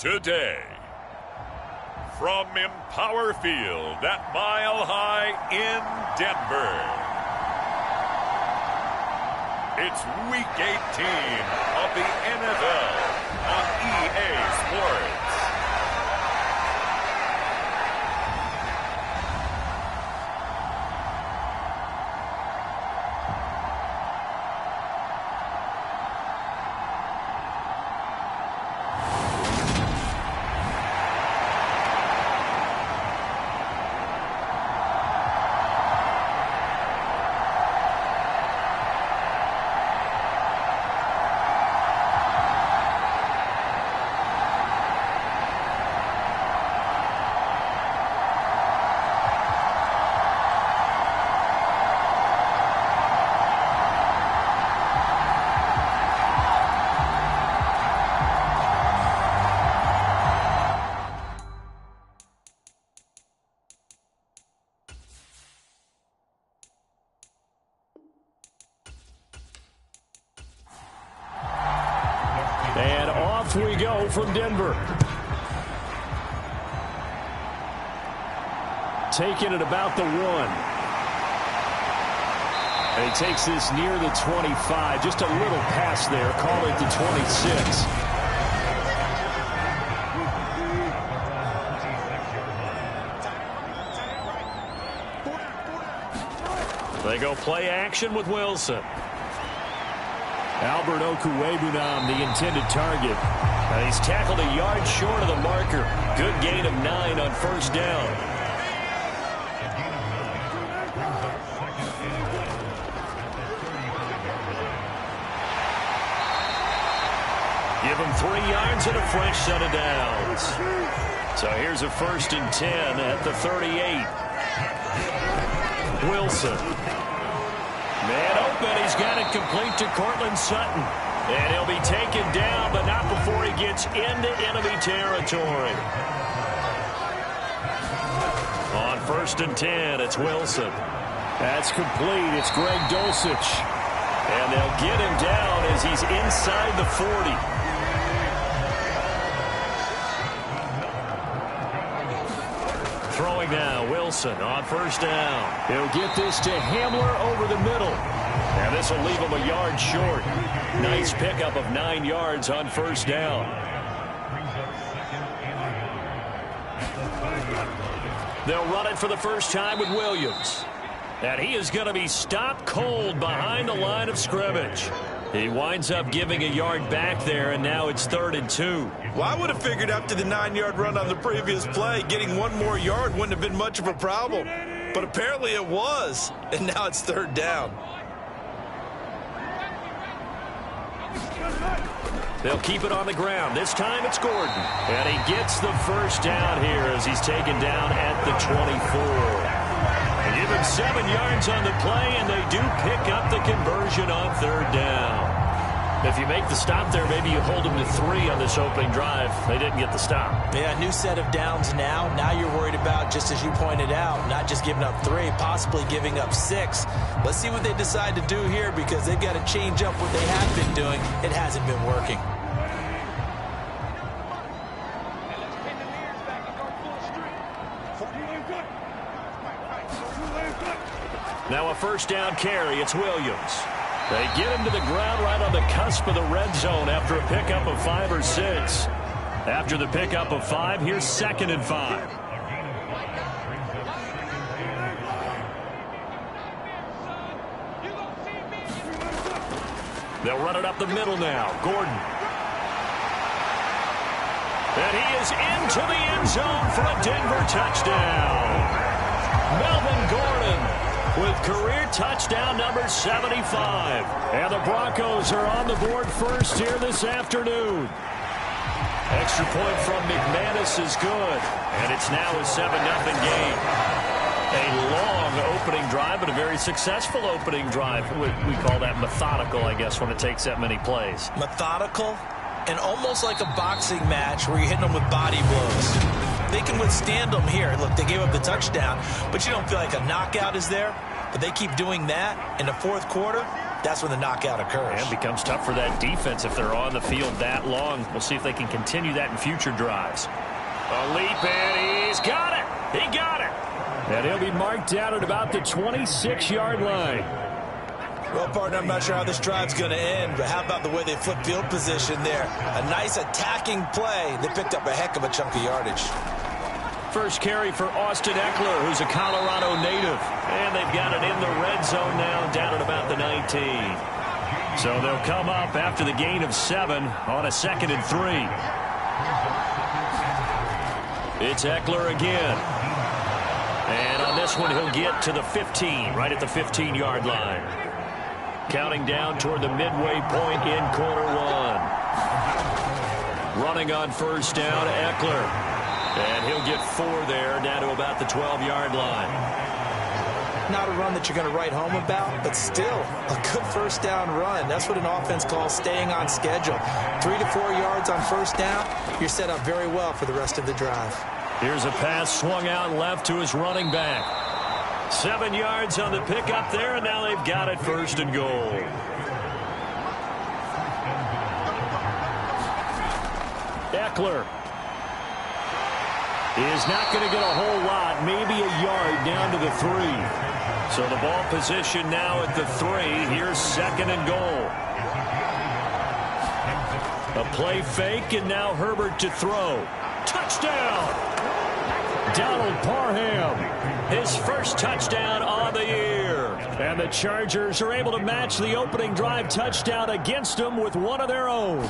today. From Empower Field at Mile High in Denver, it's Week 18 of the NFL on EA Sports. And off we go from Denver. Taking it about the 1. And he takes this near the 25. Just a little pass there. Call it the 26. They go play action with Wilson. Albert Okwuegbunam, the intended target. And he's tackled a yard short of the marker. Good gain of 9 on first down. Give him 3 yards and a fresh set of downs. So here's a 1st and 10 at the 38. Wilson. Man open, he's got it complete to Cortland Sutton. And he'll be taken down, but not before he gets into enemy territory. On 1st and 10, it's Wilson. That's complete. It's Greg Dulcich. And they'll get him down as he's inside the 40. Throwing now, Wilson on 1st down. He'll get this to Hamler over the middle. And this will leave him a yard short. Nice pickup of 9 yards on 1st down. They'll run it for the first time with Williams. And he is going to be stopped cold behind the line of scrimmage. He winds up giving a yard back there, and now it's 3rd and 2. Well, I would have figured after the 9-yard run on the previous play, getting 1 more yard wouldn't have been much of a problem. But apparently it was, and now it's 3rd down. They'll keep it on the ground. This time it's Gordon. And he gets the 1st down here as he's taken down at the 24. They give him 7 yards on the play, and they do pick up the conversion on 3rd down. If you make the stop there, maybe you hold them to 3 on this opening drive. They didn't get the stop. Yeah, new set of downs now. Now you're worried about, just as you pointed out, not just giving up 3, possibly giving up 6. Let's see what they decide to do here, because they've got to change up what they have been doing. It hasn't been working. Now a 1st down carry. It's Williams. They get him to the ground right on the cusp of the red zone after a pickup of 5 or 6. After the pickup of 5, here's 2nd and 5. They'll run it up the middle now. Gordon. And he is into the end zone for a Denver touchdown. Melvin Gordon with career touchdown number 75. And the Broncos are on the board first here this afternoon. Extra point from McManus is good. And it's now a 7-0 game. A long opening drive, but a very successful opening drive. We call that methodical, I guess, when it takes that many plays. Methodical and almost like a boxing match where you're hitting them with body blows. They can withstand them here. Look, they gave up the touchdown, but you don't feel like a knockout is there. But they keep doing that in the 4th quarter. that's when the knockout occurs. And becomes tough for that defense if they're on the field that long. We'll see if they can continue that in future drives. A leap, and he's got it. He got it. And he'll be marked down at about the 26-yard line. Well, partner, I'm not sure how this drive's going to end, but how about the way they flip field position there? A nice attacking play. They picked up a heck of a chunk of yardage. First carry for Austin Eckler, who's a Colorado native. And they've got it in the red zone now, down at about the 19. So they'll come up after the gain of 7 on a 2nd and 3. It's Eckler again. And on this one, he'll get to the 15, right at the 15-yard line. Counting down toward the midway point in quarter 1. Running on first down, Eckler. And he'll get 4 there, down to about the 12-yard line. Not a run that you're going to write home about, but still a good first down run. That's what an offense calls staying on schedule. 3 to 4 yards on first down, you're set up very well for the rest of the drive. Here's a pass swung out left to his running back. 7 yards on the pickup there, and now they've got it 1st and goal. Eckler is not going to get a whole lot, maybe a yard down to the 3. So the ball position now at the 3. Here's 2nd and goal. A play fake, and now Herbert to throw. Touchdown! Donald Parham, his first touchdown on the year. And the Chargers are able to match the opening drive touchdown against them with one of their own.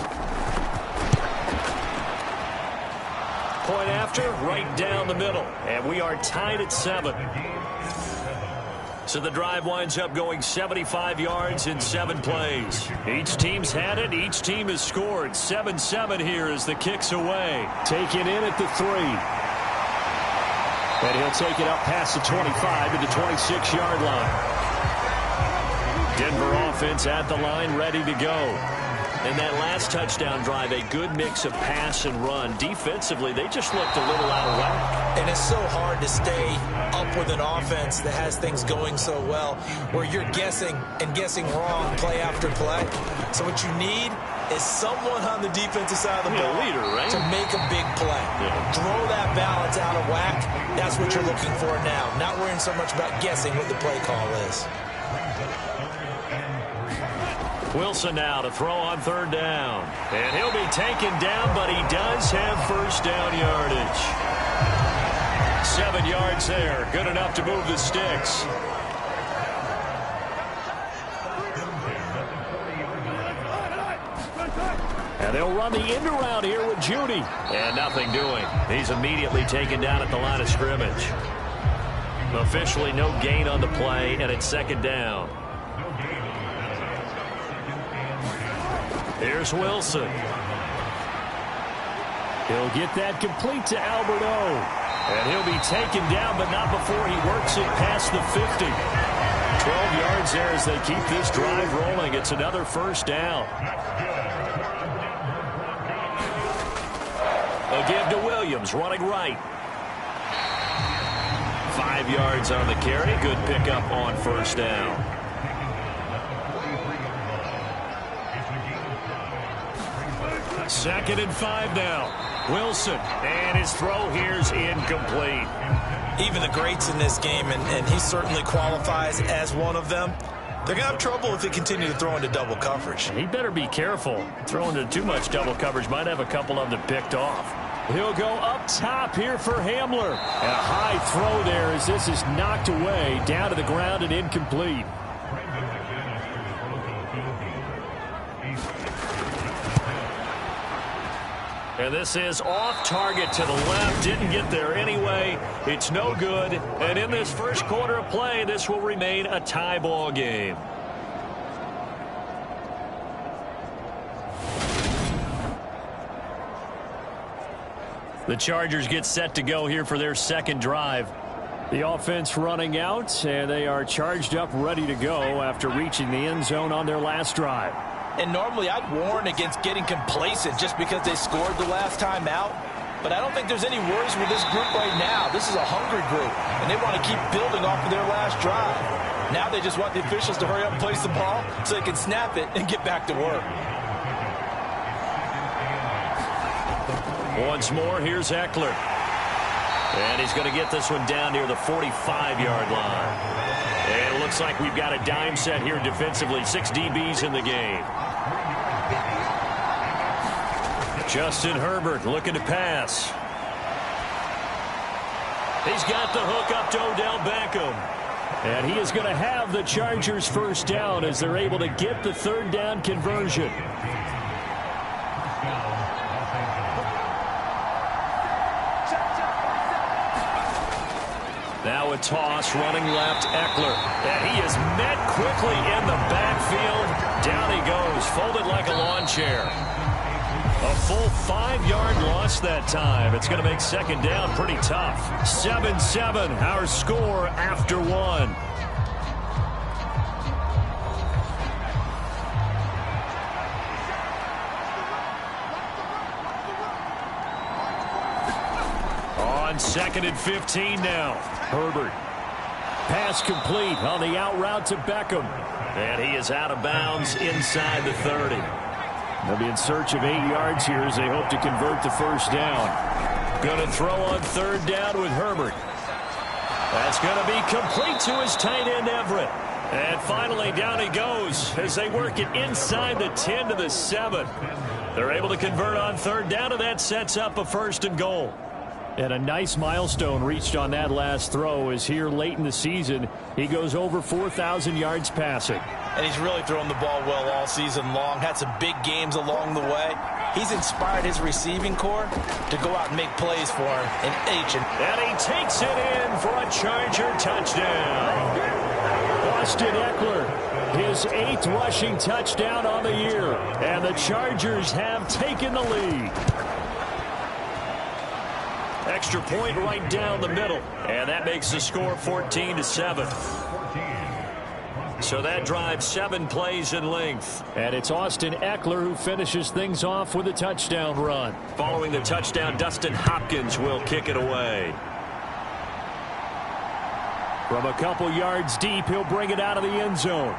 Point after, right down the middle. And we are tied at 7. So the drive winds up going 75 yards in 7 plays. Each team's had it. Each team has scored. 7-7 here as the kick's away. Taken in at the 3. And he'll take it up past the 25 to the 26-yard line. Denver offense at the line, ready to go. In that last touchdown drive, a good mix of pass and run. Defensively, they just looked a little out of whack. And it's so hard to stay up with an offense that has things going so well, where you're guessing and guessing wrong play after play. So what you need is someone on the defensive side of the ball leader, right? to make a big play. Yeah. Throw that balance out of whack. That's what you're looking for now. Not worrying so much about guessing what the play call is. Wilson now to throw on 3rd down. And he'll be taken down, but he does have first down yardage. 7 yards there. Good enough to move the sticks. And they'll run the end around here with Judy. And nothing doing. He's immediately taken down at the line of scrimmage. Officially no gain on the play, and it's 2nd down. Here's Wilson. He'll get that complete to Albert O. And he'll be taken down, but not before he works it past the 50. 12 yards there as they keep this drive rolling. It's another first down. A give to Williams, running right. 5 yards on the carry. Good pickup on first down. Second and 5 now. Wilson, and his throw here's incomplete. Even the greats in this game, and he certainly qualifies as one of them, they're going to have trouble if they continue to throw into double coverage. He better be careful. Throwing into too much double coverage might have a couple of them picked off. He'll go up top here for Hamler. And a high throw there as this is knocked away, down to the ground and incomplete. And this is off target to the left. Didn't get there anyway. It's no good. And in this first quarter of play, this will remain a tie ball game. The Chargers get set to go here for their second drive. The offense running out, and they are charged up, ready to go after reaching the end zone on their last drive. And normally I'd warn against getting complacent just because they scored the last time out. But I don't think there's any worries with this group right now. This is a hungry group, and they want to keep building off of their last drive. Now they just want the officials to hurry up and place the ball so they can snap it and get back to work. Once more, here's Eckler. And he's going to get this one down near the 45-yard line. And it looks like we've got a dime set here defensively. 6 DBs in the game. Justin Herbert looking to pass. He's got the hook up to Odell Beckham. And he is going to have the Chargers first down as they're able to get the third down conversion. Now a toss, running left, Eckler. And he is met quickly in the backfield. Down he goes, folded like a lawn chair. A full 5-yard loss that time. It's going to make second down pretty tough. 7-7, our score after one. On 2nd and 15 now. Herbert. Pass complete on the out route to Beckham. And he is out of bounds inside the 30. They'll be in search of 8 yards here as they hope to convert the first down. Going to throw on third down with Herbert. That's going to be complete to his tight end Everett. And finally down he goes as they work it inside the 10 to the 7. They're able to convert on third down, and that sets up a 1st and goal. And a nice milestone reached on that last throw as here late in the season he goes over 4,000 yards passing. And he's really thrown the ball well all season long. Had some big games along the way. He's inspired his receiving corps to go out and make plays for him in H. And he takes it in for a Charger touchdown. Austin Eckler, his 8th rushing touchdown on the year. And the Chargers have taken the lead. Extra point right down the middle. And that makes the score 14-7. So that drives 7 plays in length. And it's Austin Eckler who finishes things off with a touchdown run. Following the touchdown, Dustin Hopkins will kick it away. From a couple yards deep, he'll bring it out of the end zone.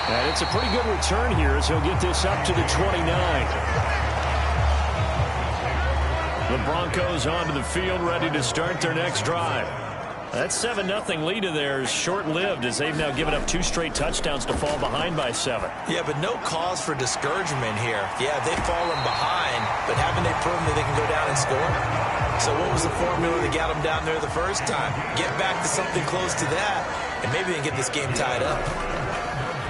And it's a pretty good return here as he'll get this up to the 29. The Broncos onto the field, ready to start their next drive. That 7-0 lead of theirs short-lived as they've now given up 2 straight touchdowns to fall behind by 7. Yeah, but no cause for discouragement here. Yeah, they've fallen behind, but haven't they proven that they can go down and score? So what was the formula that got them down there the first time? Get back to something close to that, and maybe they can get this game tied up.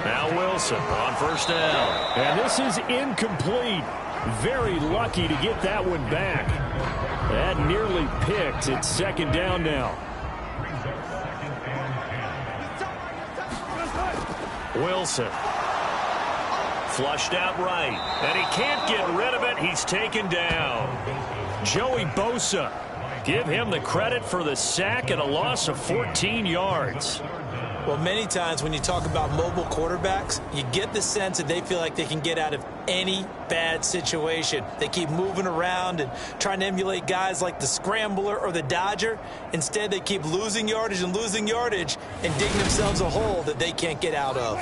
Now Wilson on first down. And this is incomplete. Very lucky to get that one back. That nearly picked. It's second down now. Wilson. Flushed out right. And he can't get rid of it. He's taken down. Joey Bosa. Give him the credit for the sack and a loss of 14 yards. Well, many times when you talk about mobile quarterbacks, you get the sense that they feel like they can get out of any bad situation. They keep moving around and trying to emulate guys like the Scrambler or the Dodger. Instead, they keep losing yardage and digging themselves a hole that they can't get out of.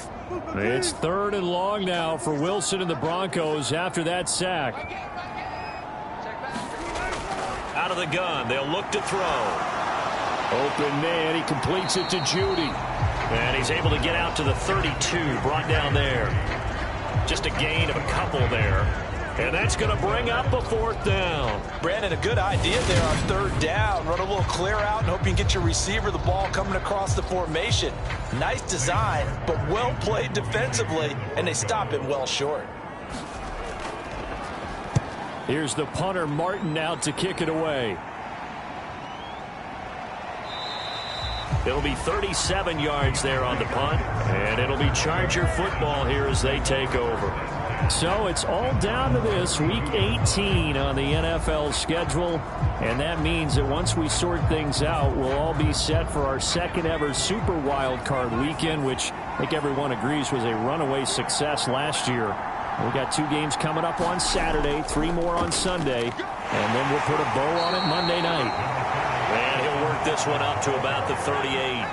It's 3rd and long now for Wilson and the Broncos after that sack. Out of the gun, they'll look to throw. Open man, he completes it to Judy. And he's able to get out to the 32, brought down there. Just a gain of a couple there. And that's going to bring up a 4th down. Brandon, a good idea there on 3rd down. Run a little clear out and hope you can get your receiver the ball coming across the formation. Nice design, but well played defensively, and they stop it well short. Here's the punter, Martin, out to kick it away. It'll be 37 yards there on the punt, and it'll be Charger football here as they take over. So it's all down to this, Week 18 on the NFL schedule, and that means that once we sort things out, we'll all be set for our 2nd ever Super Wild Card weekend, which I think everyone agrees was a runaway success last year. We got 2 games coming up on Saturday, 3 more on Sunday, and then we'll put a bow on it Monday night. And he'll work this one up to about the 38.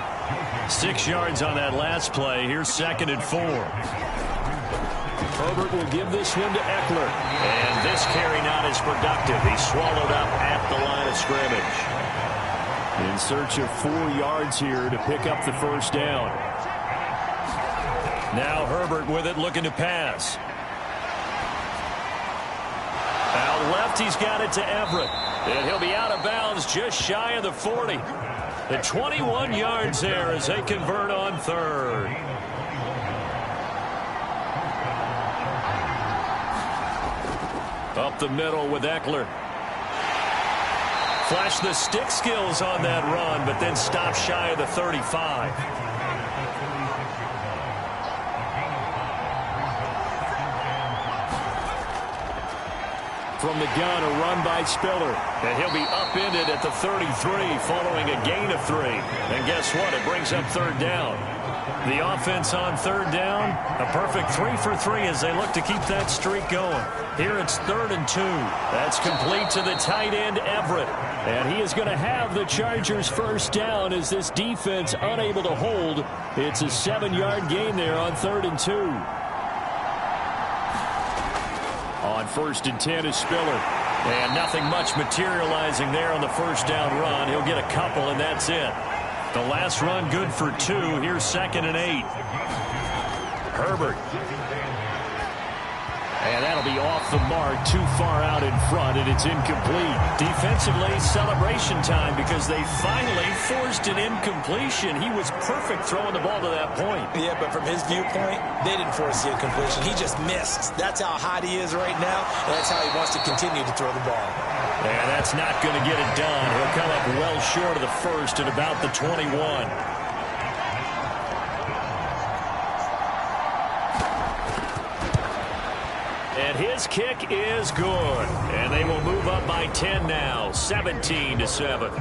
6 yards on that last play. Here's 2nd and 4. Herbert will give this one to Eckler. And this carry not as productive. He's swallowed up at the line of scrimmage. In search of 4 yards here to pick up the first down. Now Herbert with it, looking to pass. Out left, he's got it to Everett. And he'll be out of bounds just shy of the 40. The 21 yards there as they convert on 3rd. Up the middle with Eckler. Flash the stick skills on that run, but then stop shy of the 35. From the gun, a run by Spiller. And he'll be upended at the 33 following a gain of 3. And guess what? It brings up 3rd down. The offense on 3rd down, a perfect 3 for 3 as they look to keep that streak going. Here it's 3rd and 2. That's complete to the tight end, Everett. And he is going to have the Chargers first down as this defense unable to hold. It's a 7-yard gain there on 3rd and 2. On 1st and 10 is Spiller. And nothing much materializing there on the first down run. He'll get a couple, and that's it. The last run good for 2. Here's 2nd and 8. Herbert. And that'll be off the mark, too far out in front, and it's incomplete. Defensively, celebration time because they finally forced an incompletion. He was perfect throwing the ball to that point. Yeah, but from his viewpoint, they didn't force the incompletion. He just missed. That's how hot he is right now, and that's how he wants to continue to throw the ball. And that's not going to get it done. He'll come up well short of the first at about the 21. And his kick is good. And they will move up by 10 now, 17-7.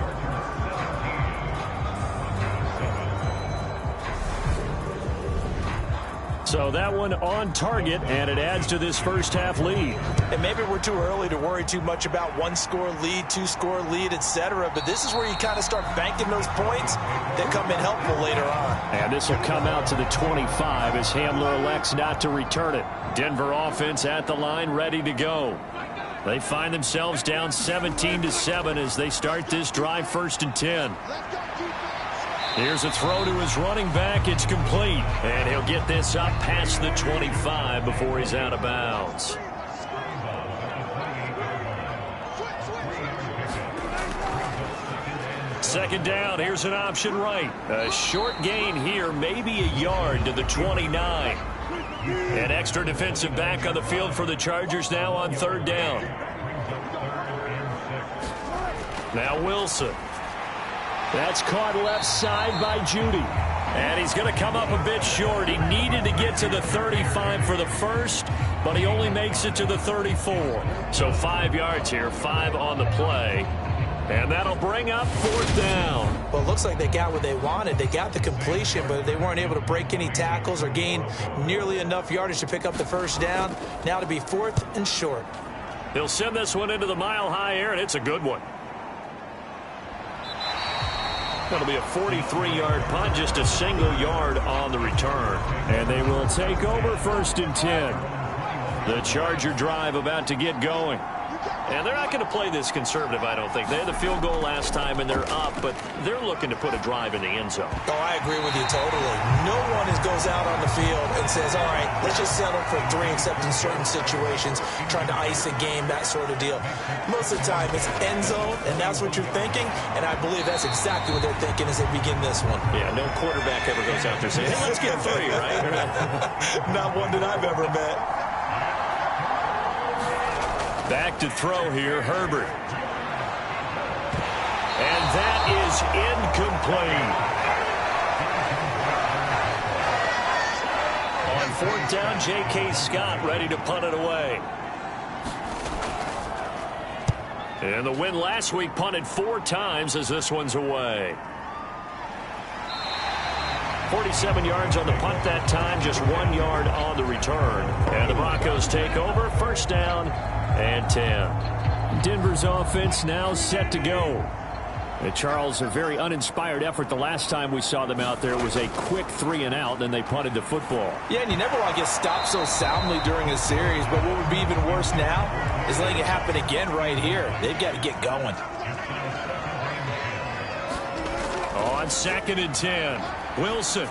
So that one on target, and it adds to this first half lead. And maybe we're too early to worry too much about 1-score lead, 2-score lead, etc. But this is where you kind of start banking those points that come in helpful later on. And this will come out to the 25 as Hamler elects not to return it. Denver offense at the line, ready to go. They find themselves down 17-7 as they start this drive, 1st and 10. Here's a throw to his running back. It's complete. And he'll get this up past the 25 before he's out of bounds. Second down. Here's an option right. A short gain here, maybe a yard to the 29. An extra defensive back on the field for the Chargers now on 3rd down. Now Wilson. That's caught left side by Judy. And he's going to come up a bit short. He needed to get to the 35 for the first, but he only makes it to the 34. So 5 yards here, 5 on the play. And that'll bring up 4th down. Well, it looks like they got what they wanted. They got the completion, but they weren't able to break any tackles or gain nearly enough yardage to pick up the first down. Now to be 4th and short. He'll send this one into the mile-high air, and it's a good one. That'll be a 43-yard punt, just a single yard on the return. And they will take over 1st and 10. The Charger drive about to get going. And they're not going to play this conservative, I don't think. They had the field goal last time, and they're up, but they're looking to put a drive in the end zone. Oh, I agree with you totally. No one goes out on the field and says, all right, let's just settle for 3, except in certain situations, trying to ice a game, that sort of deal. Most of the time, it's end zone, and that's what you're thinking, and I believe that's exactly what they're thinking as they begin this one. Yeah, no quarterback ever goes out there saying, hey, let's get 3, right? Not one that I've ever met. Back to throw here, Herbert. And that is incomplete. On 4th down, J.K. Scott ready to punt it away. And the win last week punted 4 times as this one's away. 47 yards on the punt that time, just 1 yard on the return. And the Broncos take over, first down and 10. Denver's offense now set to go. And Charles, a very uninspired effort the last time we saw them out there. It was a quick 3-and-out, then they punted the football. Yeah, and you never want to get stopped so soundly during a series, but what would be even worse now is letting it happen again right here. They've got to get going. On 2nd and 10, Wilson.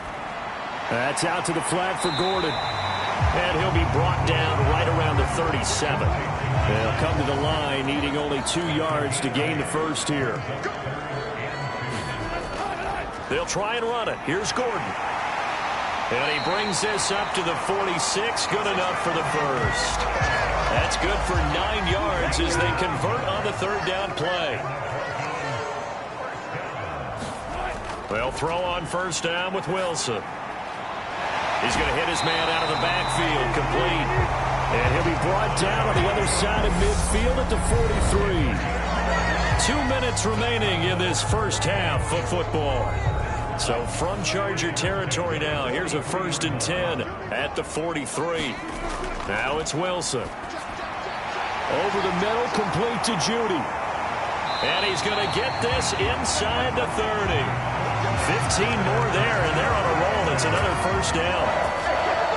That's out to the flat for Gordon. And he'll be brought down right around the 37. They'll come to the line, needing only 2 yards to gain the first here. They'll try and run it. Here's Gordon. And he brings this up to the 46. Good enough for the first. That's good for 9 yards as they convert on the third down play. They'll throw on first down with Wilson. He's going to hit his man out of the backfield, complete. And he'll be brought down on the other side of midfield at the 43. 2 minutes remaining in this first half of football. So from Charger territory now, here's a 1st and 10 at the 43. Now it's Wilson. Over the middle, complete to Judy. And he's going to get this inside the 30. 15 more there, and they're on a roll. It's another first down.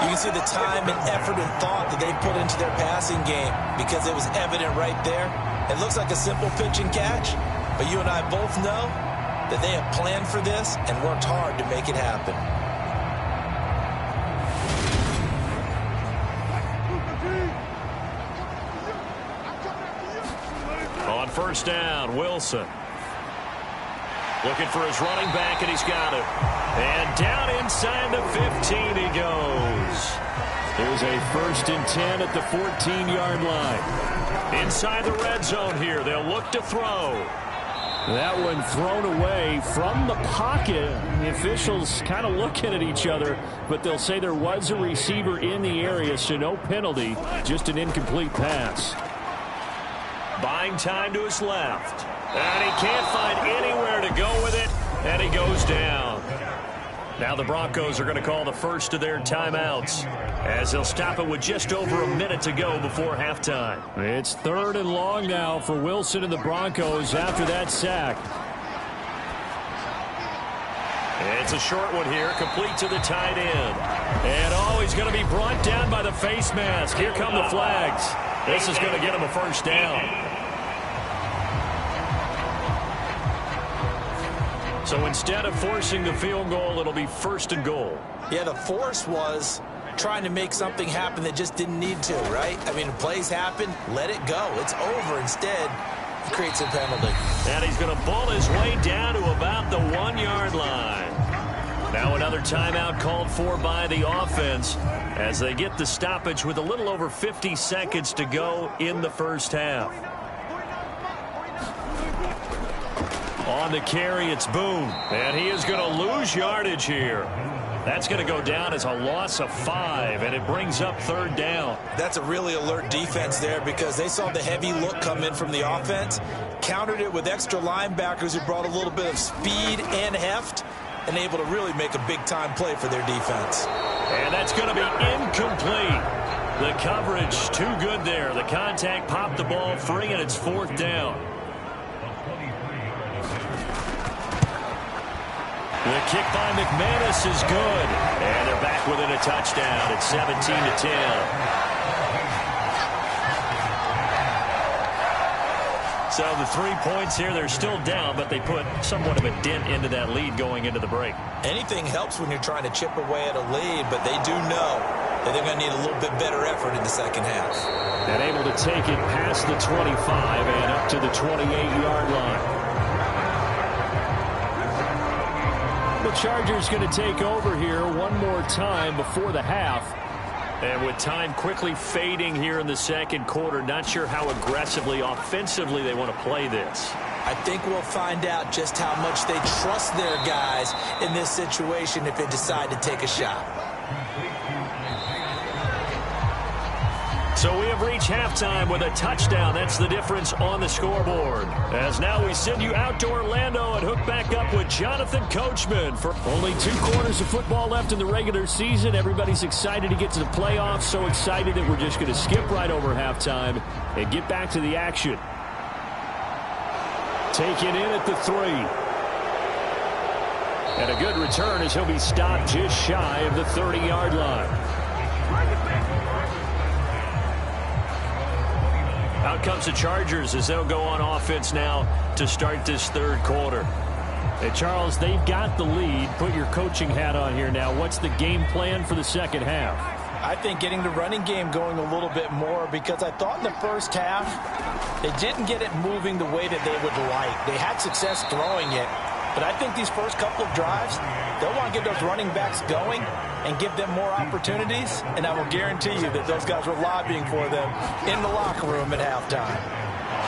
You can see the time and effort and thought that they put into their passing game because it was evident right there. It looks like a simple pitch and catch, but you and I both know that they have planned for this and worked hard to make it happen. On first down, Wilson. Looking for his running back, and he's got it. And down inside the 15 he goes. There's a 1st and 10 at the 14-yard line. Inside the red zone here, they'll look to throw. That one thrown away from the pocket. The officials kind of looking at each other, but they'll say there was a receiver in the area, so no penalty, just an incomplete pass. Buying time to his left. And he can't find anywhere to go with it, and he goes down. Now the Broncos are going to call the first of their timeouts as they'll stop it with just over a minute to go before halftime. It's 3rd and long now for Wilson and the Broncos after that sack. It's a short one here, complete to the tight end. And he's going to be brought down by the face mask. Here come the flags. This is going to get him a first down. So instead of forcing the field goal, it'll be 1st and goal. Yeah, the force was trying to make something happen that just didn't need to, right? I mean, plays happen, let it go. It's over. Instead, he creates a penalty. And he's going to bull his way down to about the 1-yard line. Now another timeout called for by the offense as they get the stoppage with a little over 50 seconds to go in the first half. On the carry, it's Boone. And he is going to lose yardage here. That's going to go down as a loss of 5, and it brings up 3rd down. That's a really alert defense there because they saw the heavy look come in from the offense, countered it with extra linebackers who brought a little bit of speed and heft, and able to really make a big-time play for their defense. And that's going to be incomplete. The coverage too good there. The contact popped the ball free, and it's 4th down. The kick by McManus is good. And they're back within a touchdown. It's 17-10. So the 3 points here, they're still down, but they put somewhat of a dent into that lead going into the break. Anything helps when you're trying to chip away at a lead, but they do know that they're going to need a little bit better effort in the second half. And able to take it past the 25 and up to the 28-yard line. The Chargers going to take over here one more time before the half. And with time quickly fading here in the second quarter, not sure how aggressively, offensively they want to play this. I think we'll find out just how much they trust their guys in this situation if they decide to take a shot. So we have reached halftime with a touchdown. That's the difference on the scoreboard. As now we send you out to Orlando and hook back up with Jonathan Coachman. For only 2 quarters of football left in the regular season, everybody's excited to get to the playoffs. So excited that we're just going to skip right over halftime and get back to the action. Taken in at the 3. And a good return as he'll be stopped just shy of the 30-yard line. Out comes the Chargers as they'll go on offense now to start this third quarter. Hey, Charles, they've got the lead. Put your coaching hat on here now. What's the game plan for the second half? I think getting the running game going a little bit more, because I thought in the first half they didn't get it moving the way that they would like. They had success throwing it, but I think these first couple of drives, they'll want to get those running backs going and give them more opportunities, and I will guarantee you that those guys were lobbying for them in the locker room at halftime.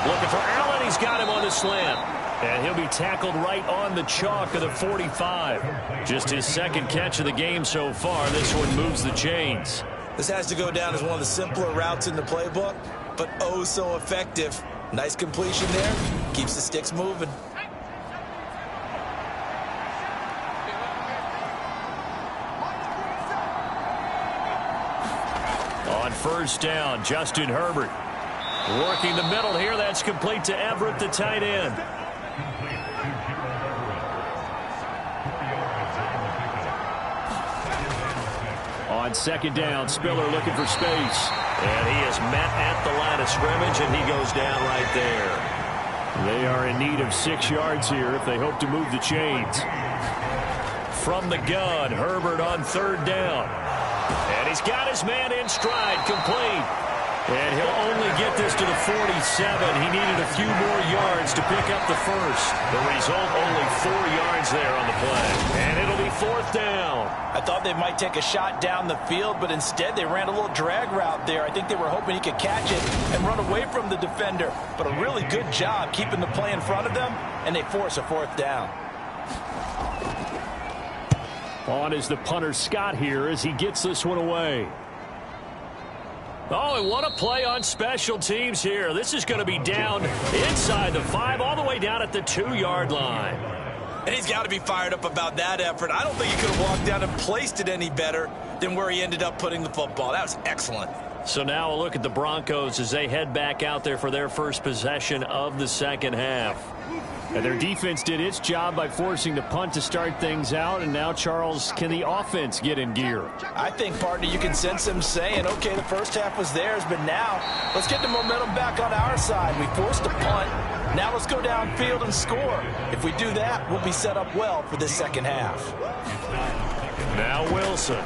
Looking for Allen. He's got him on the slant. And he'll be tackled right on the chalk of the 45. Just his second catch of the game so far. This one moves the chains. This has to go down as one of the simpler routes in the playbook, but oh so effective. Nice completion there. Keeps the sticks moving. On first down, Justin Herbert. Working the middle here. That's complete to Everett, the tight end. On second down, Spiller looking for space. And he is met at the line of scrimmage, and he goes down right there. They are in need of 6 yards here if they hope to move the chains. From the gun, Herbert on third down. And he's got his man in stride, complete. And he'll only get this to the 47. He needed a few more yards to pick up the first. The result, only 4 yards there on the play. And it'll be fourth down. I thought they might take a shot down the field, but instead they ran a little drag route there. I think they were hoping he could catch it and run away from the defender. But a really good job keeping the play in front of them, and they force a fourth down. On is the punter Scott here as he gets this one away. Oh, and what a play on special teams here. This is going to be down inside the 5, all the way down at the 2-yard line. And he's got to be fired up about that effort. I don't think he could have walked down and placed it any better than where he ended up putting the football. That was excellent. So now a look at the Broncos as they head back out there for their first possession of the second half. And their defense did its job by forcing the punt to start things out. And now, Charles, can the offense get in gear? I think, partner, you can sense them saying, okay, the first half was theirs, but now let's get the momentum back on our side. We forced a punt. Now let's go downfield and score. If we do that, we'll be set up well for this second half. Now Wilson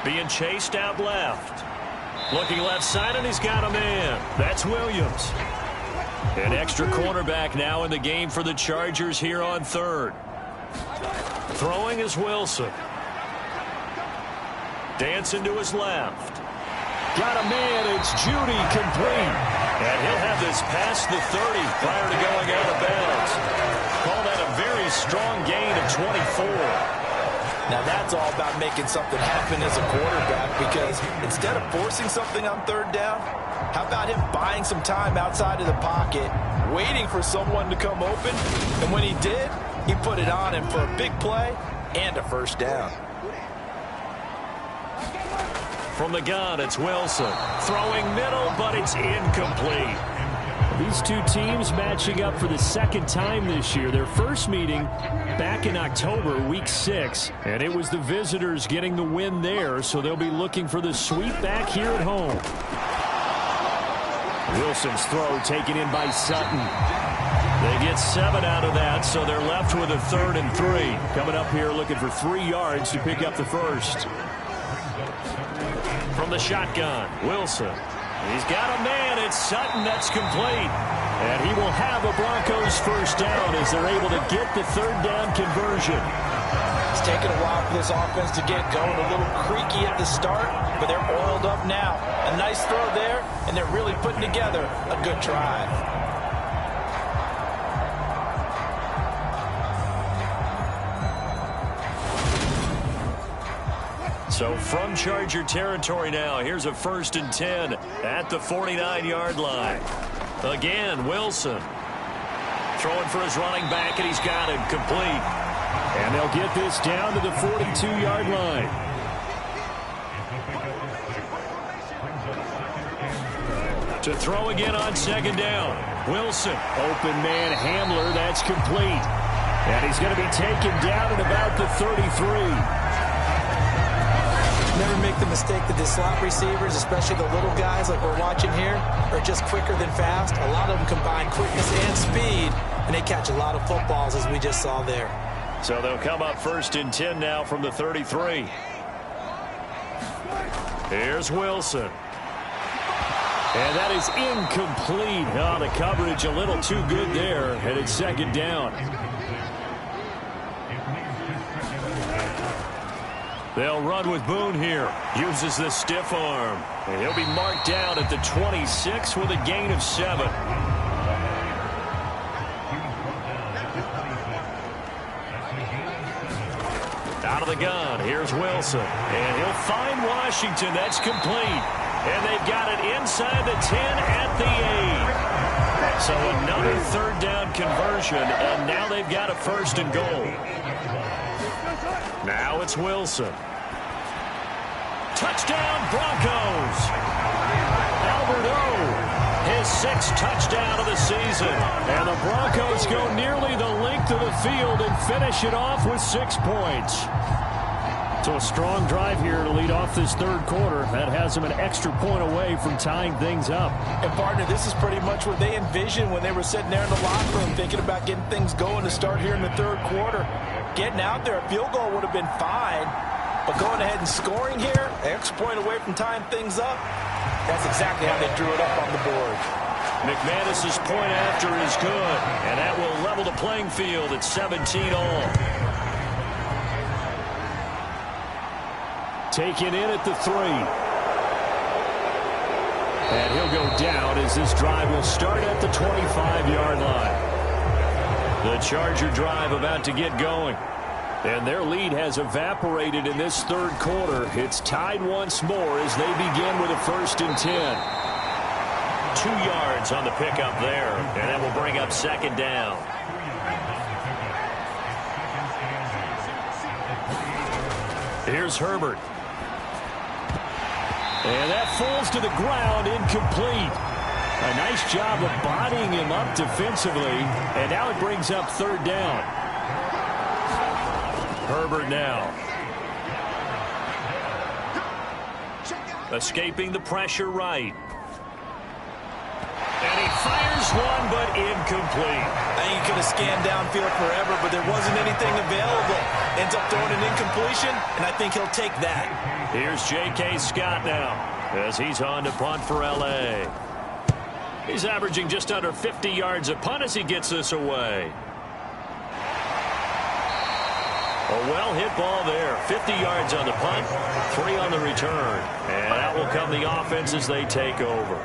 being chased out left. Looking left side, and he's got a man. That's Williams. An extra cornerback now in the game for the Chargers here on third. Throwing is Wilson. Dancing to his left. Got a man. It's Judy, complete. And he'll have this past the 30 prior to going out of bounds. Call that a very strong gain of 24. Now that's all about making something happen as a quarterback, because instead of forcing something on third down, how about him buying some time outside of the pocket, waiting for someone to come open, and when he did, he put it on him for a big play and a first down. From the gun, it's Wilson. Throwing middle, but it's incomplete. These two teams matching up for the second time this year. Their first meeting back in October, week 6, and it was the visitors getting the win there, so they'll be looking for the sweep back here at home. Wilson's throw taken in by Sutton. They get 7 out of that, so they're left with a 3rd and 3. Coming up here looking for 3 yards to pick up the first. From the shotgun, Wilson. He's got a man. It's Sutton. That's complete. And he will have a Broncos first down as they're able to get the 3rd down conversion. It's taken a while for this offense to get going. A little creaky at the start, but they're oiled up now. A nice throw there, and they're really putting together a good drive. So from Charger territory now, here's a 1st and 10 at the 49-yard line. Again, Wilson throwing for his running back, and he's got him complete. And they'll get this down to the 42-yard line. To throw again on 2nd down. Wilson. Open man Hamler, that's complete. And he's going to be taken down at about the 33. Never make the mistake that the slot receivers, especially the little guys like we're watching here, are just quicker than fast. A lot of them combine quickness and speed, and they catch a lot of footballs, as we just saw there. So they'll come up 1st and 10 now from the 33. Here's Wilson. And that is incomplete. Oh, the coverage a little too good there, and it's 2nd down. They'll run with Boone here. Uses the stiff arm. And he'll be marked down at the 26 with a gain of 7. Out of the gun, here's Wilson. And he'll find Washington. That's complete. And they've got it inside the 10 at the 8. So another 3rd down conversion, and now they've got a 1st and goal. Now it's Wilson. Touchdown, Broncos. Albert O, his 6th touchdown of the season. And the Broncos go nearly the length of the field and finish it off with 6 points. So a strong drive here to lead off this 3rd quarter. That has them an extra point away from tying things up. And, partner, this is pretty much what they envisioned when they were sitting there in the locker room thinking about getting things going to start here in the 3rd quarter. Getting out there, a field goal would have been fine. But going ahead and scoring here, an extra point away from tying things up, that's exactly how they drew it up on the board. McManus's point after is good, and that will level the playing field at 17 all. Taken in at the 3. And he'll go down as this drive will start at the 25-yard line. The Charger drive about to get going. And their lead has evaporated in this 3rd quarter. It's tied once more as they begin with a 1st and 10. 2 yards on the pickup there, and that will bring up 2nd down. Here's Herbert. And that falls to the ground, incomplete. A nice job of bodying him up defensively, and now it brings up 3rd down. Herbert now. Escaping the pressure right. And he fires one, but incomplete. I think he could have scanned downfield forever, but there wasn't anything available. Ends up throwing an incompletion, and I think he'll take that. Here's J.K. Scott now as he's on to punt for L.A. He's averaging just under 50 yards a punt as he gets this away. A well-hit ball there. 50 yards on the punt, 3 on the return. And out will come the offense as they take over.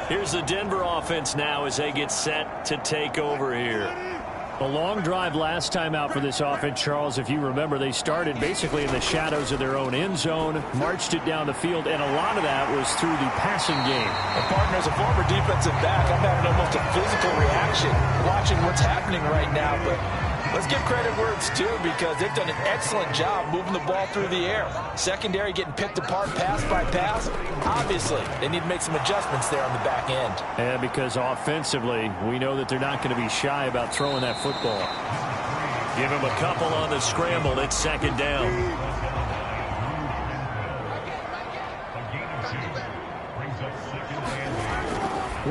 Here's the Denver offense now as they get set to take over here. A long drive last time out for this offense, Charles. If you remember, they started basically in the shadows of their own end zone, marched it down the field, and a lot of that was through the passing game. And, partner, as a former defensive back, I'm having almost a physical reaction watching what's happening right now. But let's give credit where it's due, because they've done an excellent job moving the ball through the air. Secondary getting picked apart pass by pass. Obviously, they need to make some adjustments there on the back end. And because offensively, we know that they're not going to be shy about throwing that football. Give him a couple on the scramble. It's 2nd down.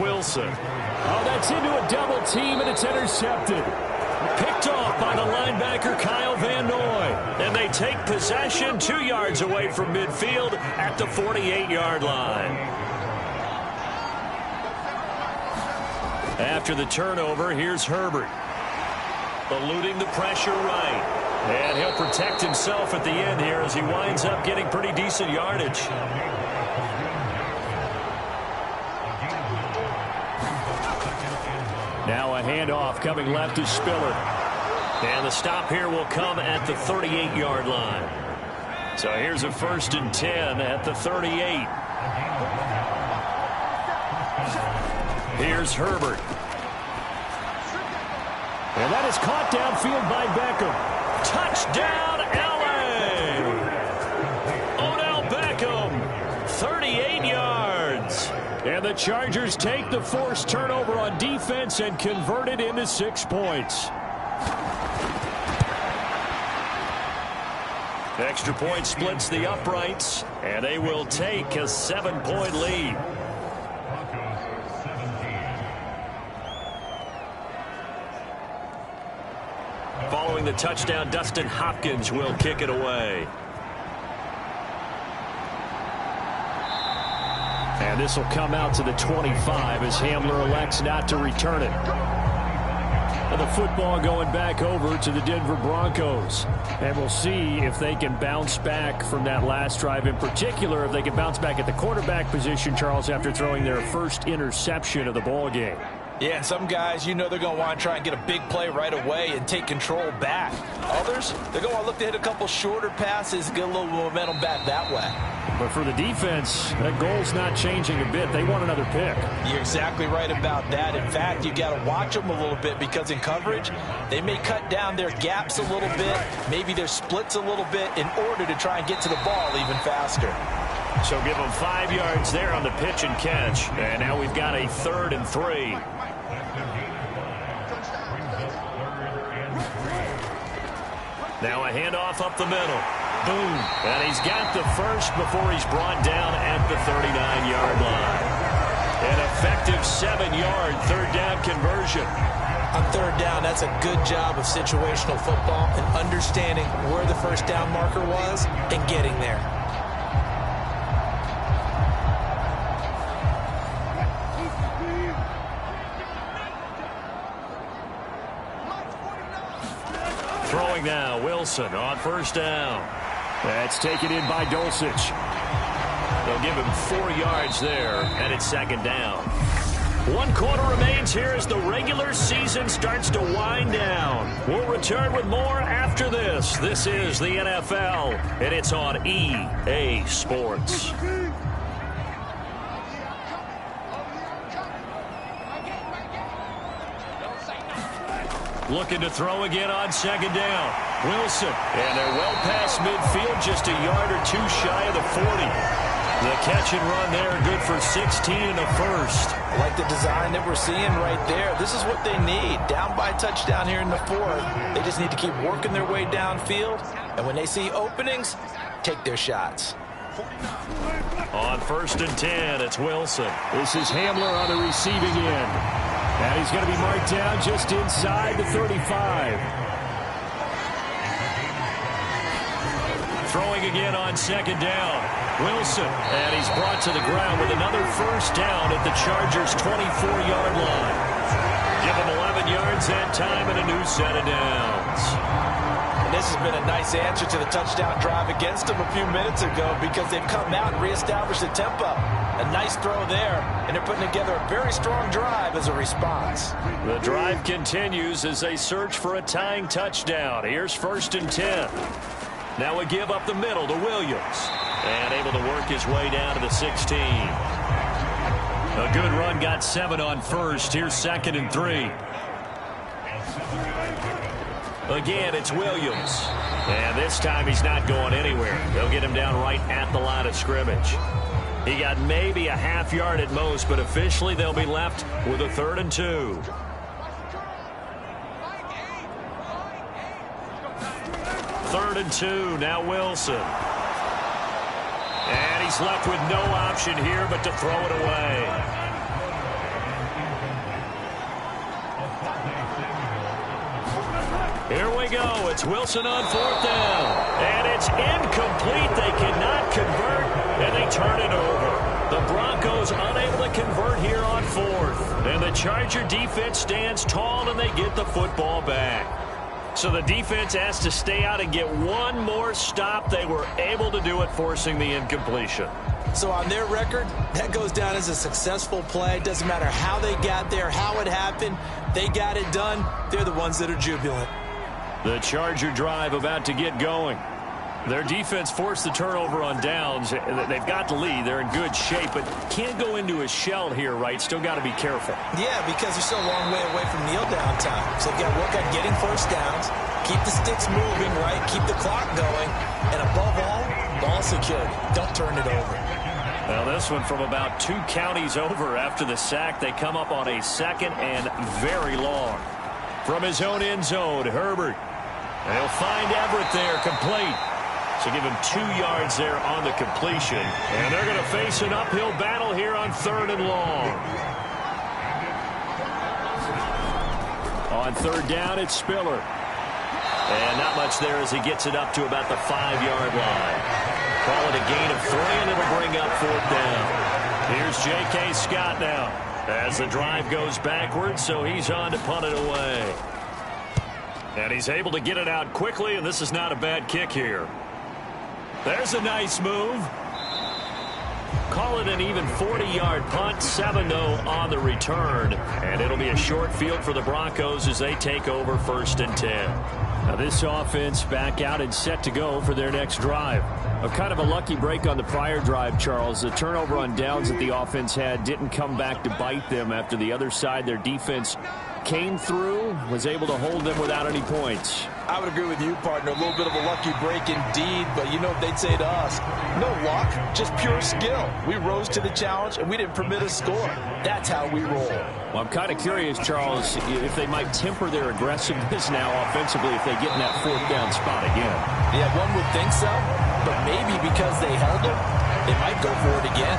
Wilson. Oh, that's into a double team, and it's intercepted. Picked off by the linebacker Kyle Van Noy. And they take possession 2 yards away from midfield at the 48-yard line. After the turnover, here's Herbert. Eluding the pressure right. And he'll protect himself at the end here as he winds up getting pretty decent yardage. Now a handoff coming left to Spiller. And the stop here will come at the 38-yard line. So here's a 1st and 10 at the 38. Here's Herbert. And that is caught downfield by Beckham. Touchdown, LA! Odell Beckham, 38 yards. And the Chargers take the forced turnover on defense and convert it into 6 points. Extra point splits the uprights, and they will take a 7-point lead. Following the touchdown, Dustin Hopkins will kick it away. And this will come out to the 25 as Hamler elects not to return it. And the football going back over to the Denver Broncos. And we'll see if they can bounce back from that last drive. In particular, if they can bounce back at the quarterback position, Charles, after throwing their first interception of the ball game. Yeah, and some guys, you know they're going to want to try and get a big play right away and take control back. Others, they're going to want to look to hit a couple shorter passes, get a little momentum back that way. But for the defense, that goal's not changing a bit. They want another pick. You're exactly right about that. In fact, you got to watch them a little bit because in coverage, they may cut down their gaps a little bit, maybe their splits a little bit in order to try and get to the ball even faster. So give them 5 yards there on the pitch and catch. And now we've got a 3rd and 3. Now a handoff up the middle. Boom. And he's got the first before he's brought down at the 39-yard line. An effective 7-yard 3rd down conversion. On 3rd down, that's a good job of situational football and understanding where the first down marker was and getting there. Throwing now, Wilson on 1st down. That's taken in by Dulcich. They'll give him 4 yards there, and it's 2nd down. 1 quarter remains here as the regular season starts to wind down. We'll return with more after this. This is the NFL, and it's on EA Sports. Looking to throw again on 2nd down. Wilson. And they're well past midfield, just a yard or 2 shy of the 40. The catch and run there, good for 16 and a 1st. I like the design that we're seeing right there. This is what they need. Down by a touchdown here in the 4th. They just need to keep working their way downfield. And when they see openings, take their shots. On 1st and 10, it's Wilson. This is Hamler on the receiving end. And he's going to be marked down just inside the 35. Throwing again on 2nd down. Wilson. And he's brought to the ground with another 1st down at the Chargers' 24-yard line. Give him 11 yards that time and a new set of downs. And this has been a nice answer to the touchdown drive against them a few minutes ago because they've come out and reestablished the tempo. A nice throw there, and they're putting together a very strong drive as a response. The drive continues as they search for a tying touchdown. Here's 1st and 10. Now a give up the middle to Williams. And able to work his way down to the 16. A good run, got 7 on 1st. Here's 2nd and 3. Again, it's Williams. And this time he's not going anywhere. They'll get him down right at the line of scrimmage. He got maybe a half yard at most, but officially they'll be left with a 3rd and 2. Third and 2, now Wilson. And he's left with no option here but to throw it away. Here we go. It's Wilson on 4th down. And it's incomplete. They cannot convert, and they turn it over. The Broncos unable to convert here on 4th. And the Charger defense stands tall, and they get the football back. So the defense has to stay out and get one more stop. They were able to do it, forcing the incompletion. So on their record, that goes down as a successful play. Doesn't matter how they got there, how it happened. They got it done. They're the ones that are jubilant. The Charger drive about to get going. Their defense forced the turnover on downs. They've got the lead. They're in good shape, but can't go into a shell here, right? Still got to be careful. Yeah, because they're still a long way away from kneel down time. So they've got to work on getting first downs, keep the sticks moving, right? Keep the clock going, and above all, ball security. Don't turn it over. Well, this one from about 2 counties over after the sack. They come up on a 2nd and very long. From his own end zone, Herbert. They'll find Everett there, complete. So give him 2 yards there on the completion. And they're going to face an uphill battle here on 3rd and long. On 3rd down, it's Spiller. And not much there as he gets it up to about the 5-yard line. Call it a gain of 3, and it'll bring up 4th down. Here's J.K. Scott now as the drive goes backwards, so he's on to punt it away. And he's able to get it out quickly, and this is not a bad kick here. There's a nice move. Call it an even 40-yard punt, 7-0 on the return. And it'll be a short field for the Broncos as they take over 1st and 10. Now this offense back out and set to go for their next drive. A kind of a lucky break on the prior drive, Charles. The turnover on downs that the offense had didn't come back to bite them after the other side. Their defense came through, was able to hold them without any points. I would agree with you, partner. A little bit of a lucky break indeed, but you know what they'd say to us? No luck, just pure skill. We rose to the challenge, and we didn't permit a score. That's how we roll. Well, I'm kind of curious, Charles, if they might temper their aggressiveness now offensively if they get in that 4th down spot again. Yeah, one would think so, but maybe because they held them, they might go for it again.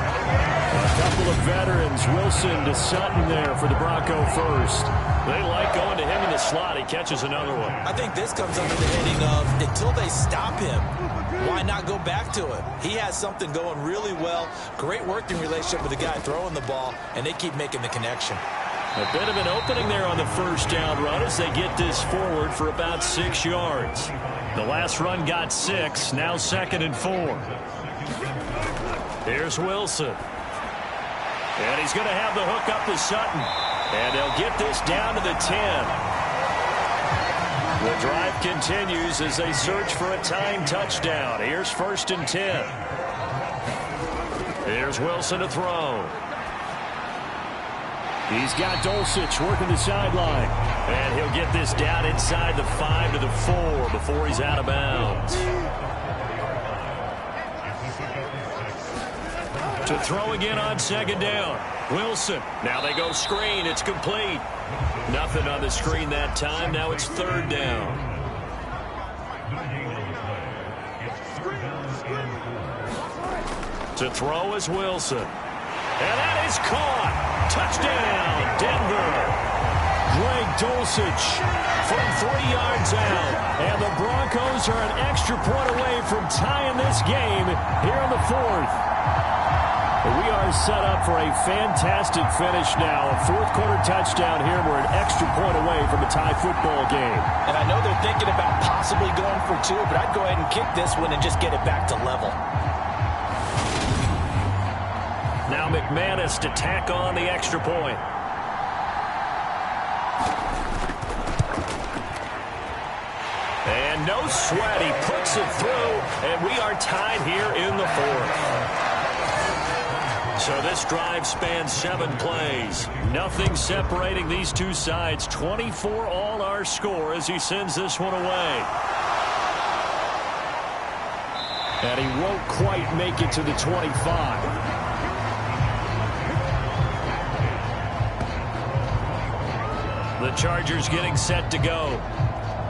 A couple of veterans, Wilson to Sutton there for the Bronco first. They like going to him in the slot. He catches another one. I think this comes under the heading of until they stop him, why not go back to it? He has something going really well. Great working relationship with the guy throwing the ball, and they keep making the connection. A bit of an opening there on the 1st down run as they get this forward for about 6 yards. The last run got 6, now 2nd and 4. Here's Wilson. And he's going to have the hook up to Sutton. And they'll get this down to the 10. The drive continues as they search for a tying touchdown. Here's 1st and 10. Here's Wilson to throw. He's got Dulcich working the sideline. And he'll get this down inside the 5 to the 4 before he's out of bounds. To throw again on 2nd down. Wilson. Now they go screen. It's complete. Nothing on the screen that time. Now it's 3rd down. To throw is Wilson. And that is caught. Touchdown, Denver. Greg Dulcich from 3 yards out. And the Broncos are an extra point away from tying this game here in the 4th. We are set up for a fantastic finish now. A 4th quarter touchdown here. We're an extra point away from a tie football game. And I know they're thinking about possibly going for 2, but I'd go ahead and kick this one and just get it back to level. Now McManus to tack on the extra point. And no sweat. He puts it through, and we are tied here in the 4th. So this drive spans 7 plays. Nothing separating these two sides. 24 all our score as he sends this one away. And he won't quite make it to the 25. The Chargers getting set to go.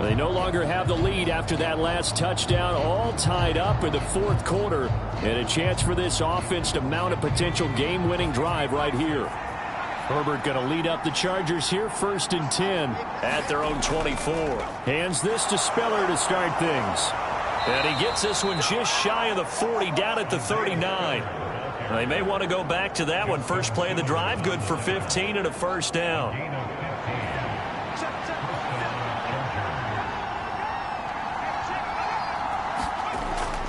They no longer have the lead after that last touchdown, all tied up in the 4th quarter, and a chance for this offense to mount a potential game-winning drive right here. Herbert going to lead up the Chargers here, 1st and 10 at their own 24. Hands this to Spiller to start things. And he gets this one just shy of the 40, down at the 39. They may want to go back to that one. First play of the drive, good for 15 and a 1st down.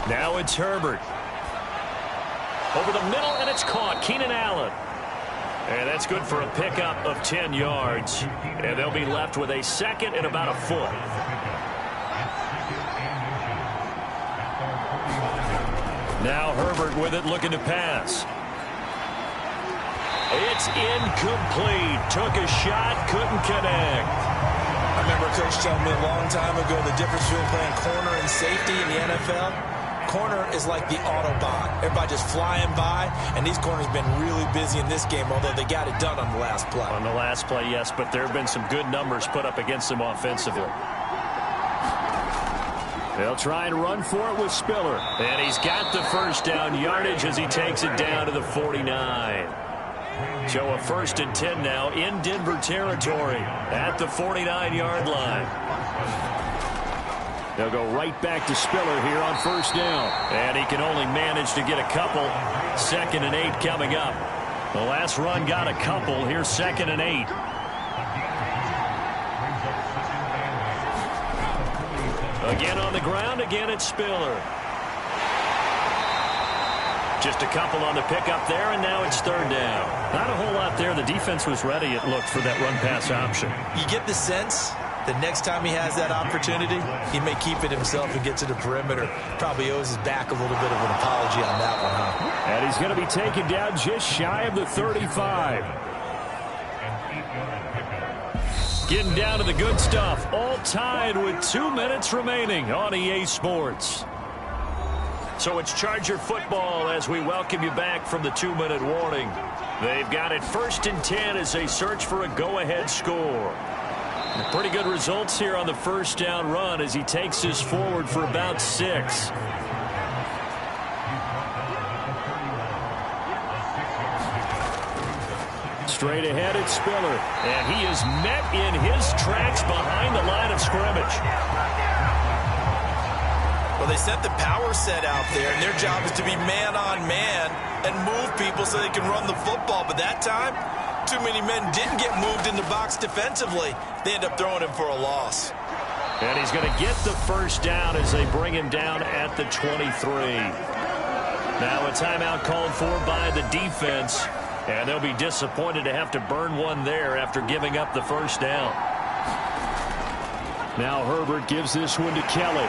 Now it's Herbert. Over the middle, and it's caught. Keenan Allen. And that's good for a pickup of 10 yards. And they'll be left with a 2nd and about a foot. Now Herbert with it, looking to pass. It's incomplete. Took a shot, couldn't connect. I remember Coach telling me a long time ago the difference between playing corner and safety in the NFL. Corner is like the Autobahn. Everybody just flying by, and these corners have been really busy in this game, although they got it done on the last play. On the last play, yes, but there have been some good numbers put up against them offensively. They'll try and run for it with Spiller. And he's got the first down yardage as he takes it down to the 49. So a 1st and 10 now in Denver territory at the 49-yard line. They'll go right back to Spiller here on 1st down. And he can only manage to get a couple. 2nd and 8 coming up. The last run got a couple. Here's 2nd and 8. Again on the ground. Again it's Spiller. Just a couple on the pickup there, and now it's 3rd down. Not a whole lot there. The defense was ready, it looked, for that run-pass option. You get the sense that next time he has that opportunity, he may keep it himself and get to the perimeter. Probably owes his back a little bit of an apology on that one, huh? And he's going to be taken down just shy of the 35. Getting down to the good stuff. All tied with 2 minutes remaining on EA Sports. So it's Charger football as we welcome you back from the 2-minute warning. They've got it 1st and 10 as they search for a go-ahead score. Pretty good results here on the 1st down run as he takes this forward for about 6. Straight ahead it's Spiller. And he is met in his tracks behind the line of scrimmage. Well, they set the power set out there, and their job is to be man-on-man and move people so they can run the football. But that time, too many men didn't get moved in the box defensively. They end up throwing him for a loss. And he's going to get the 1st down as they bring him down at the 23. Now a timeout called for by the defense, and they'll be disappointed to have to burn one there after giving up the 1st down. Now Herbert gives this one to Kelly.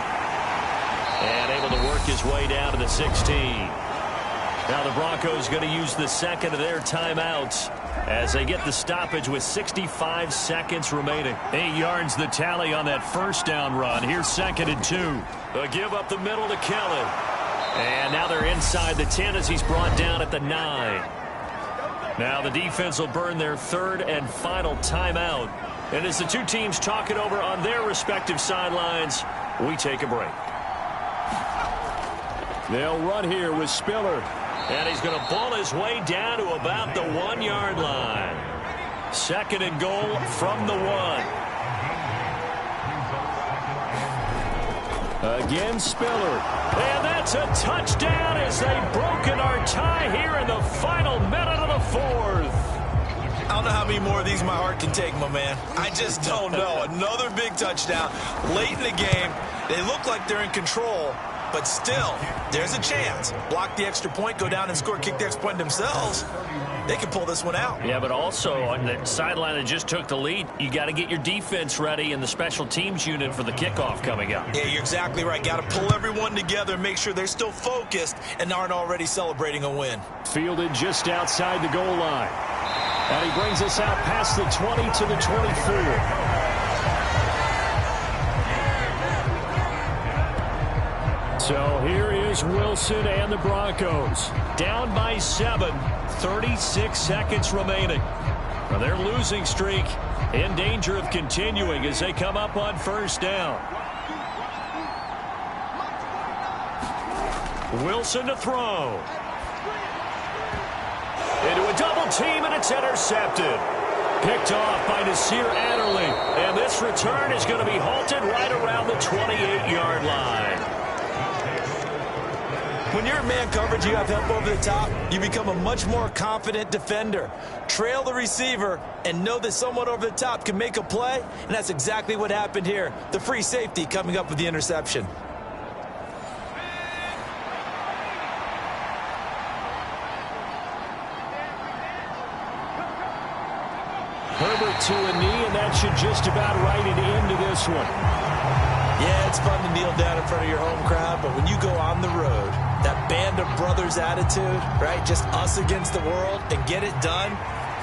And able to work his way down to the 16. Now the Broncos going to use the 2nd of their timeouts as they get the stoppage with 65 seconds remaining. 8 yards the tally on that 1st down run. Here's 2nd and 2. A give up the middle to Kelly. And now they're inside the 10 as he's brought down at the 9. Now the defense will burn their 3rd and final timeout. And as the two teams talk it over on their respective sidelines, we take a break. They'll run here with Spiller. And he's going to ball his way down to about the 1-yard line. 2nd and goal from the 1. Again, Spiller. And that's a touchdown as they've broken our tie here in the final minute of the 4th. I don't know how many more of these my heart can take, my man. I just don't know. Another big touchdown late in the game. They look like they're in control. But still, there's a chance. Block the extra point, go down and score, kick the extra point themselves. They can pull this one out. Yeah, but also on the sideline that just took the lead, you got to get your defense ready and the special teams unit for the kickoff coming up. Yeah, you're exactly right. Got to pull everyone together and make sure they're still focused and aren't already celebrating a win. Fielded just outside the goal line. And he brings us out past the 20 to the 24. So here is Wilson and the Broncos. Down by 7, 36 seconds remaining. Now their losing streak in danger of continuing as they come up on 1st down. Wilson to throw. Into a double team, and it's intercepted. Picked off by Nasir Adderley. And this return is going to be halted right around the 28-yard line. When you're in man coverage, you have help over the top, you become a much more confident defender. Trail the receiver and know that someone over the top can make a play, and that's exactly what happened here. The free safety coming up with the interception. Herbert to a knee, and that should just about write it into this one. Yeah, it's fun to kneel down in front of your home crowd, but when you go on the road, that band of brothers attitude, right? Just us against the world and get it done.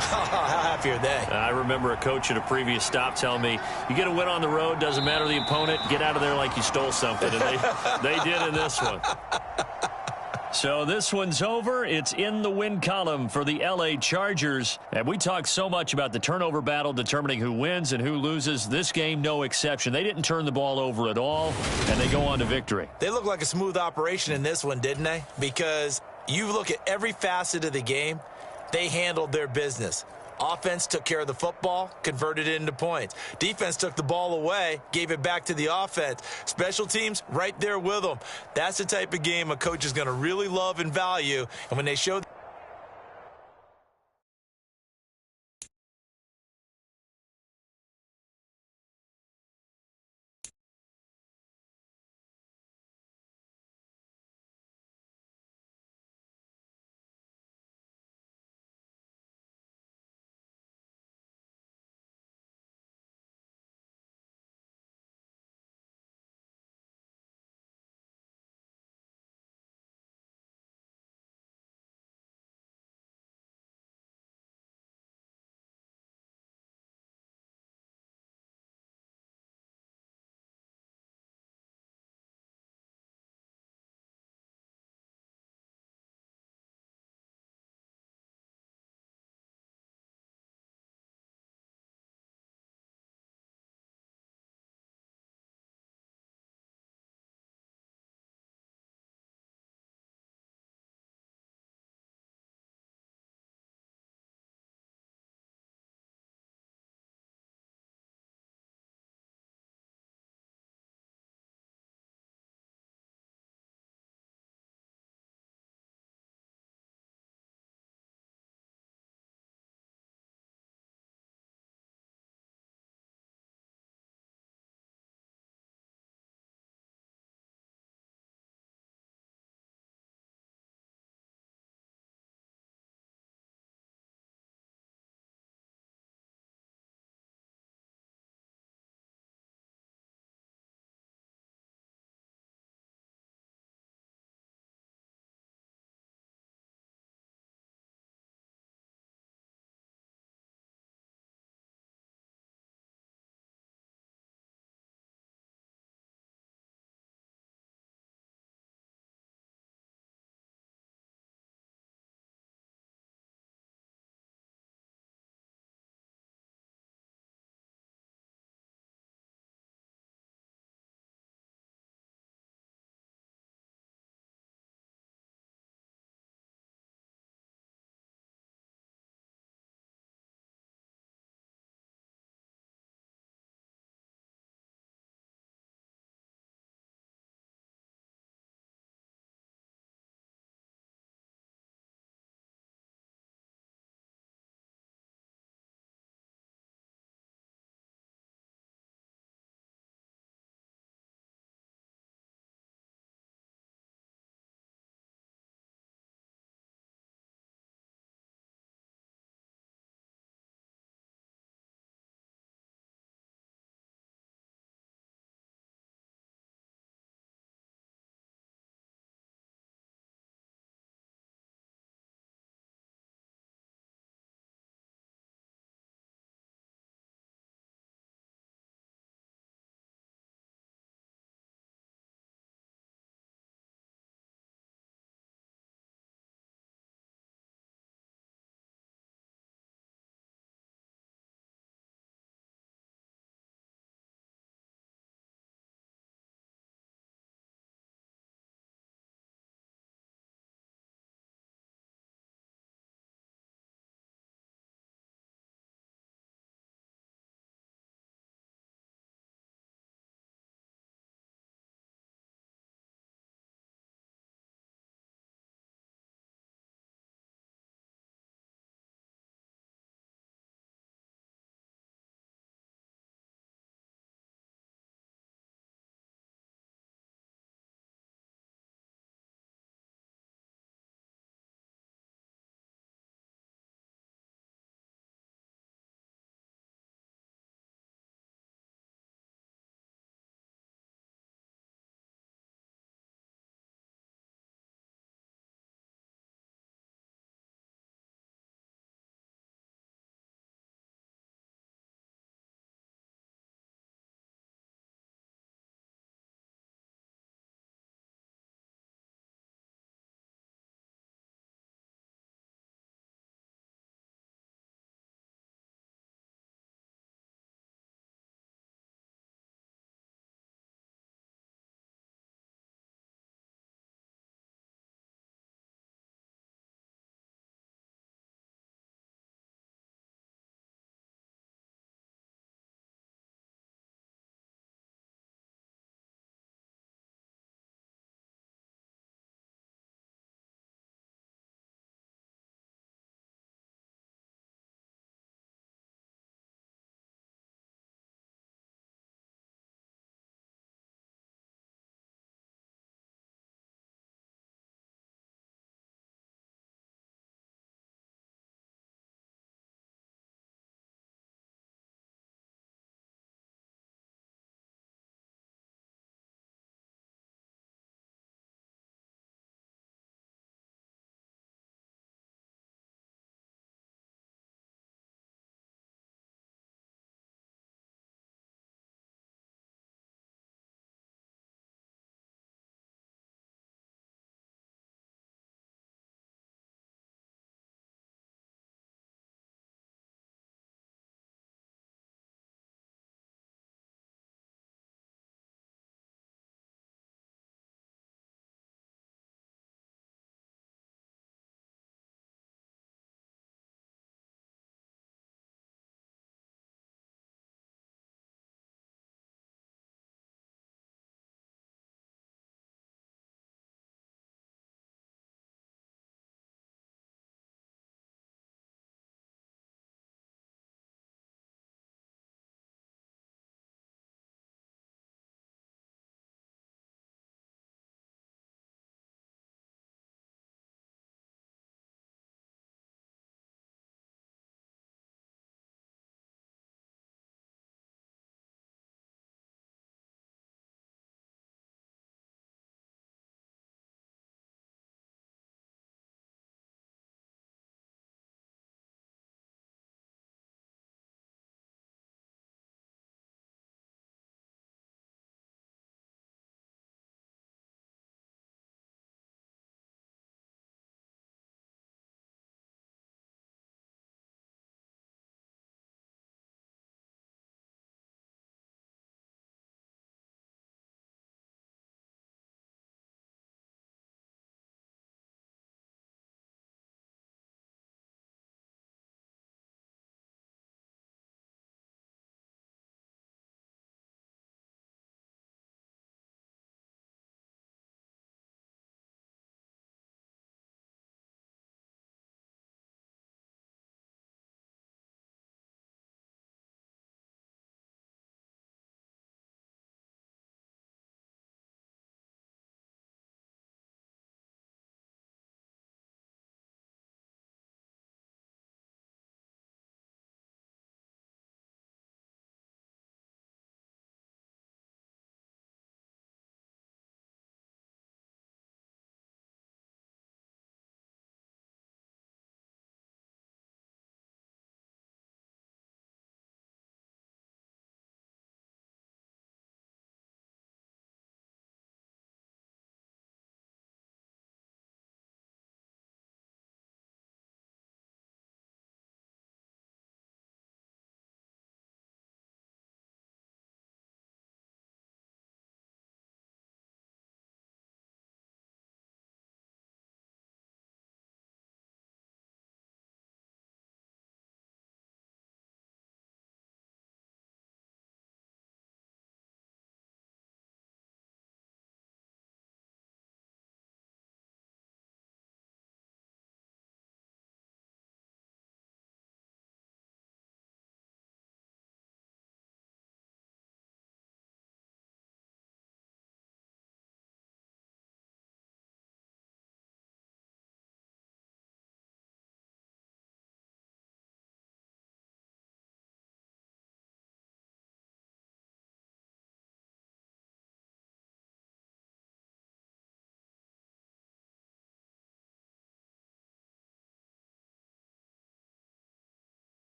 How happy are they? I remember a coach at a previous stop telling me, you get a win on the road, doesn't matter the opponent, get out of there like you stole something. And they did in this one. So this one's over. It's in the win column for the L.A. Chargers. And we talked so much about the turnover battle determining who wins and who loses. This game, no exception. They didn't turn the ball over at all, and they go on to victory. They look like a smooth operation in this one, didn't they? Because you look at every facet of the game, they handled their business. Offense took care of the football, converted it into points. Defense took the ball away, gave it back to the offense. Special teams, right there with them. That's the type of game a coach is going to really love and value. And when they show